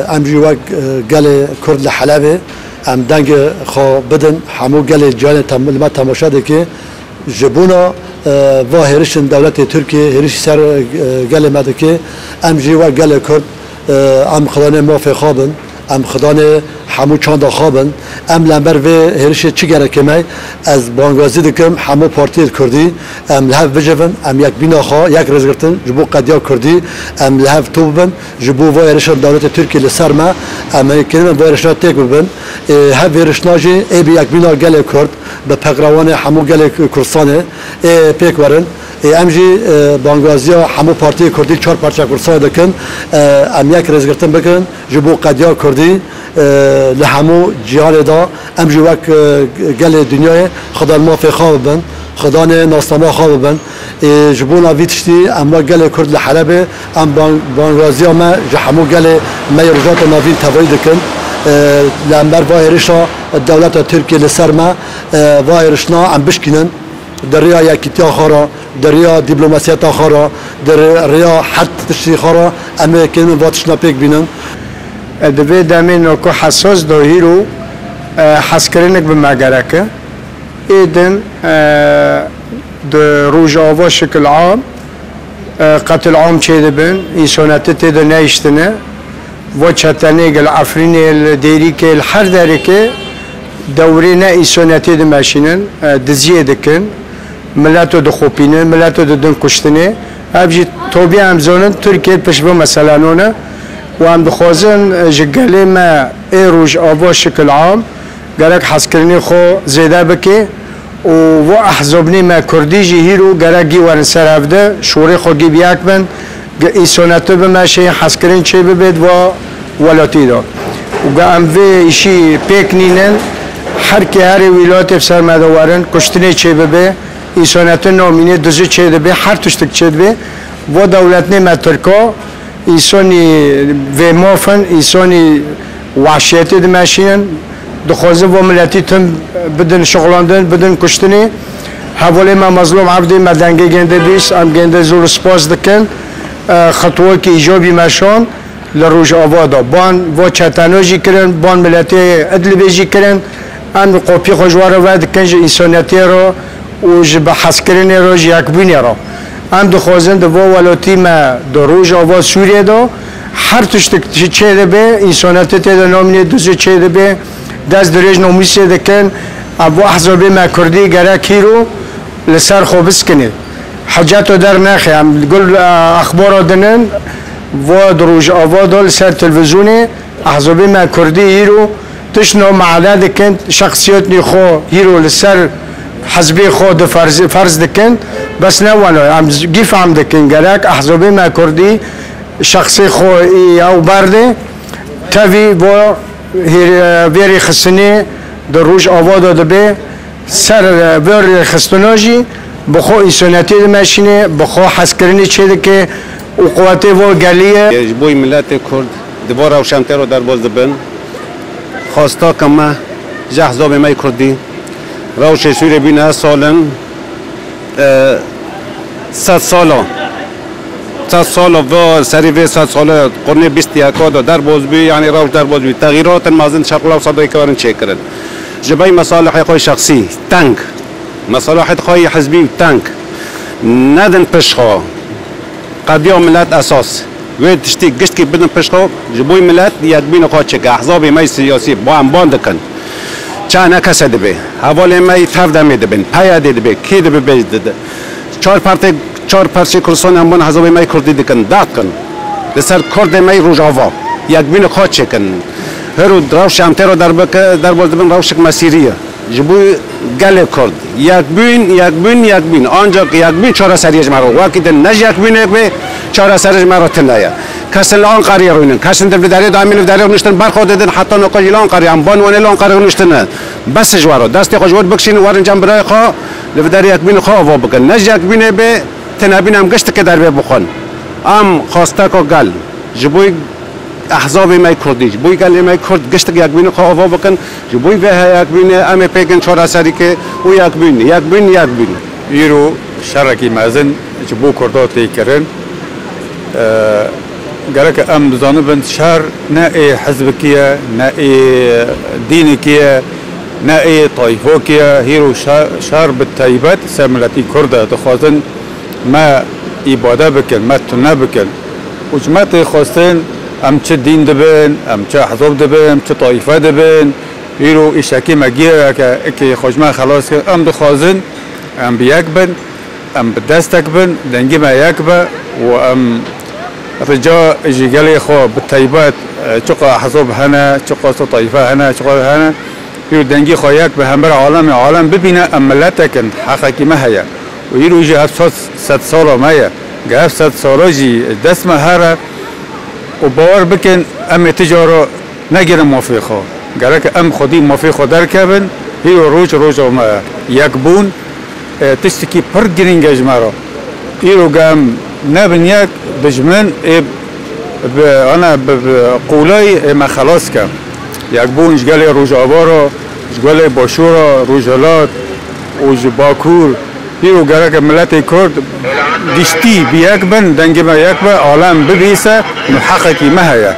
ام جی وک گل کرد لحلبه ام دنگ خو بدن همو گل جان تمام تماشا دکه جبونا و هرشن دولت ترکیه هرش سر گل مدکه ام جی وک گل کرد ام خدانه موافق خوابن ام خدانه همو چند خوابن ام لنبر و هرش چی گره کمی از بانگازی دکم همو پارتی کردی ام لحف بجون ام یک بینا خوا یک رزگرتن جبو قدیا کردی ام لحف توبن جبو و هرش دولت ترکیه لسر ما ام کنیم و هرش تک ببن هف هرش ناجی ای بی یک بینا گله کرد به پقروان همو گله کرسانه پیک ورن ام جی بانگازیا همو پارتی کردی چهار پارچه کرسانه دکن ام یک رزگرتن بکن جبو قدیا کردی لهمو جهان دا ام جی وک گل دنیای خدا المافی خواب بن خدا ناسنما خواب بن جبونا ویتشتی اما گل کرد لحلبه ام بانگازیا ما جهمو گل میرجات ناوین توایی دکن لامبر واهرشا دولت ترکیه لسر ما واهرشنا ام بشکنن دریا یکیتیا خورا دریا دیپلماسیت خورا دریا حد تشتی خورا اما کنیم واتشنا پیک بینن دوی دامین که حساس داهیرو حس کردنک به مگرکه ایدن روز آوا شکل عام قتل عام چه دبن اینسانتی تیده نیشتنه و چتنه گل افرینی دیری که هر داری که دوری نه اینسانتی دماشینن دزیه دکن ملاتو دخوپینن ملاتو دن کشتنه ابجی توبی امزانن ترکیه پشبه مثلا نونه و هم دخوازن جگلی ما ای روز آوا شکل عام گرک حسکرنی خو زیده بکی و احزابنی ما کردی جهیرو گرک گیوان سر هفته شوری خو گی بیاک بند ایسانتو بمشه حسکرین چه ببید و ولاتی دا و هم وی ایشی پیک نینن هر که هر ولایت افسر مدوارن کشتنی چه ببه ایسانتو نامینه دوزی چه ببه هر توشتک چه ببه و دولت نیم ترکا ایسانی و مافن ایسانی وحشیتی دماشین دخوازه و ملتی تم بدن شغلاندن بدن کشتنی حوالی ما مظلوم عبدی مدنگه گنده بیست ام گنده زور سپاس دکن خطوه که ایجابی مشان لروج آوادا بان و چتناجی کرن بان ملتی عدل بیجی کرن ام قوپی خوشواره و دکن ایسانیتی را و جب حس کرنی را جیکبینی را ام دخوازن دو ولاتی ما دو روز آواز سوریه دا هر توشتک چه ده به انسانیت ده نامینه دوزه چه ده به دست دریج نومیسه دکن ابو احزابی ما کردی گره کیرو لسر خوبس کنه حجاتو در نخی ام گل اخبار دنن و دروج آوادا لسر تلویزیونی احزابی ما کردی هیرو تشنو معده دکن شخصیت خو هیرو لسر حزبی خود فرض دکن بس نه ولی ام گیف هم دکن گرک احزابی ما کردی شخصی خو او برده تاوی و ویری خستنی در روز آواز داده به سر ویری خستناجی بخو انسانیتی دمشینه بخو حس کردنی چه که قوته و گلیه بوی ملت کرد دوباره روشن‌تر رو در باز دبن خواستا کما جهزاب می کردی روش سوری بینه سالن 100 سال و سری و 100 سال قرن 21 در باز بی یعنی روش در باز بی تغییرات مازن شرق الاوسط کارن چه کردن جبای مصالح خود شخصی تنگ مصالح خود حزبی تنگ ندن پشخا قضیه ملت اساس و تشتی گشت که بدن پشخا جبای ملت یک بین خود چه احزاب می سیاسی با هم باند کن چه نکسد به حوالی می تفد می دبن پیاده دبه کی دبه بجد چهار پارچه کرسان هم بان حزب می کردی دکن داد کن لسر کرد می روجاوا یک بین خود چه کن هرو روش امتر در باز دبن روشک مسیریه جبوی گله کرد یک بین آنجا یک بین چهار سریج مرا وقتی نج یک بین به چهار سریج مرا تنایا کسل آن قریه روینن کسل در بداری دامین بداری نشتن برخورد دادن حتی نقاش لان قریه هم بان ونی لان قریه نشتن بس جوارو دستی خوش بود بکشین وارن جنب برای خوا لبداری یک بین خوا و بکن نج یک بین به تنابین هم گشت که در بخون ام خواسته کو گل جبوی احزاب می کردی جبوی گل می کرد گشت یک بین خوا و بکن جبوی به یک بین ام پیگن چهار سری که او یک بین ایرو شرکی مازن جبو کردات کردن قالك ام بزانبن شهر نائي حزبكيه نائي دينكيه نائي طائفوكيه هيرو شهر بالتايبات ساملتي كرده تخوازن ما إبادة بكن ما تنا بكن وجماعة خواستن ام چه دين دبن ام چه حزب دبن ام چه طائفه دبن هيرو إشاكي مجيئة كي خجمة خلاص ام دخوازن ام بيك بن ام بدستك بن دنجي ما يكبه وام رجاء جيجالي خو بالطيبات شقا حزب هنا شقا طائفة هنا شقا هنا هيرو دنجي خو يكبه همبر عالم ببينا ام ملتكن حقيقي ما هي ويرو يجي هفت 100 سال ما هي جاف 100 سال جي دسمه هرا وباور بكن ام تجاره نجر موافقه قالك ام خدي موافقه دركبن هيرو روج ما يكبون تشتكي برجرينج جمارة يرو قام نابنياك بجمن أنا بقولي ما خلاص كم يكبون جالي روج عبارة جالي باشورة روجلات وجباكور يرو قالك ملاتي كرد دشتي بيكبن دنجي ما يكبر عالم ببيسة محققي ما هي